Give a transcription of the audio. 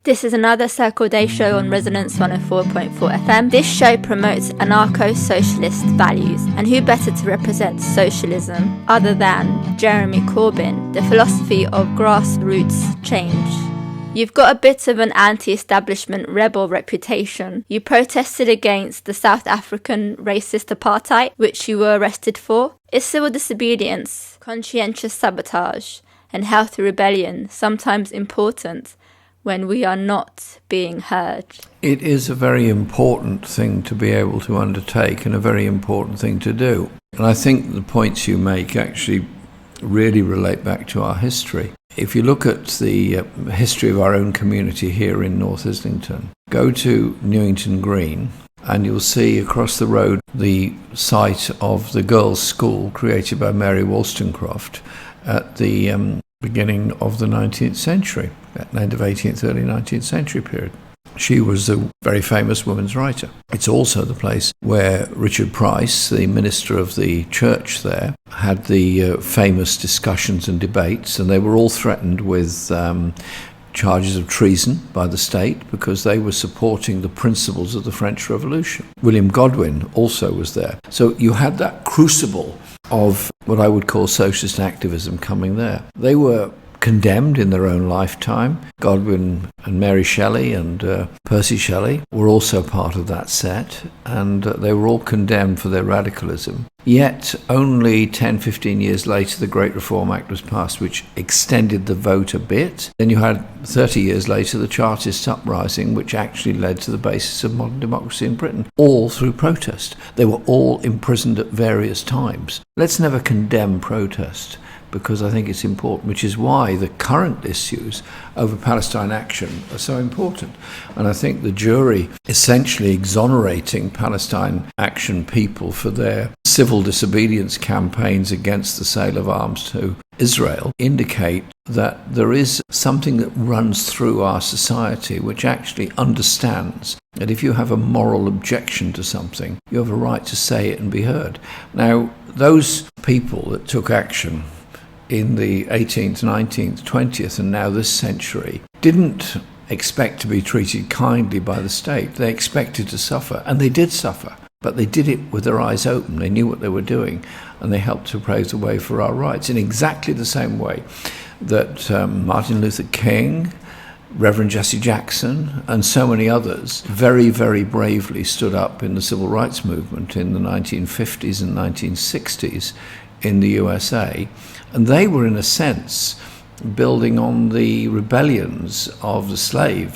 This is another Circle Day show on Resonance 104.4 FM. This show promotes anarcho-socialist values, and who better to represent socialism other than Jeremy Corbyn, the philosophy of grassroots change. You've got a bit of an anti-establishment rebel reputation. You protested against the South African racist apartheid, which you were arrested for. Is civil disobedience, conscientious sabotage, and healthy rebellion sometimes important when we are not being heard? It is a very important thing to be able to undertake and a very important thing to do. And I think the points you make actually really relate back to our history. If you look at the history of our own community here in North Islington, go to Newington Green and you'll see across the road the site of the girls' school created by Mary Wollstonecraft at the beginning of the 19th century, at the end of 18th, early 19th century period. She was a very famous women's writer. It's also the place where Richard Price, the minister of the church there, had the famous discussions and debates, and they were all threatened with charges of treason by the state because they were supporting the principles of the French Revolution. William Godwin also was there. So you had that crucible of what I would call socialist activism coming there. They were condemned in their own lifetime. Godwin and Mary Shelley and Percy Shelley were also part of that set, and they were all condemned for their radicalism. Yet only 10-15 years later the Great Reform Act was passed, which extended the vote a bit. Then you had 30 years later the Chartist uprising, which actually led to the basis of modern democracy in Britain, all through protest. They were all imprisoned at various times. Let's never condemn protest, because I think it's important, which is why the current issues over Palestine Action are so important. And I think the jury essentially exonerating Palestine Action people for their civil disobedience campaigns against the sale of arms to Israel indicate that there is something that runs through our society which actually understands that if you have a moral objection to something, you have a right to say it and be heard. Now, those people that took action in the 18th, 19th, 20th, and now this century, didn't expect to be treated kindly by the state. They expected to suffer, and they did suffer, but they did it with their eyes open. They knew what they were doing, and they helped to pave the way for our rights in exactly the same way that Martin Luther King, Reverend Jesse Jackson, and so many others very, very bravely stood up in the civil rights movement in the 1950s and 1960s in the USA. And they were, in a sense, building on the rebellions of the slaves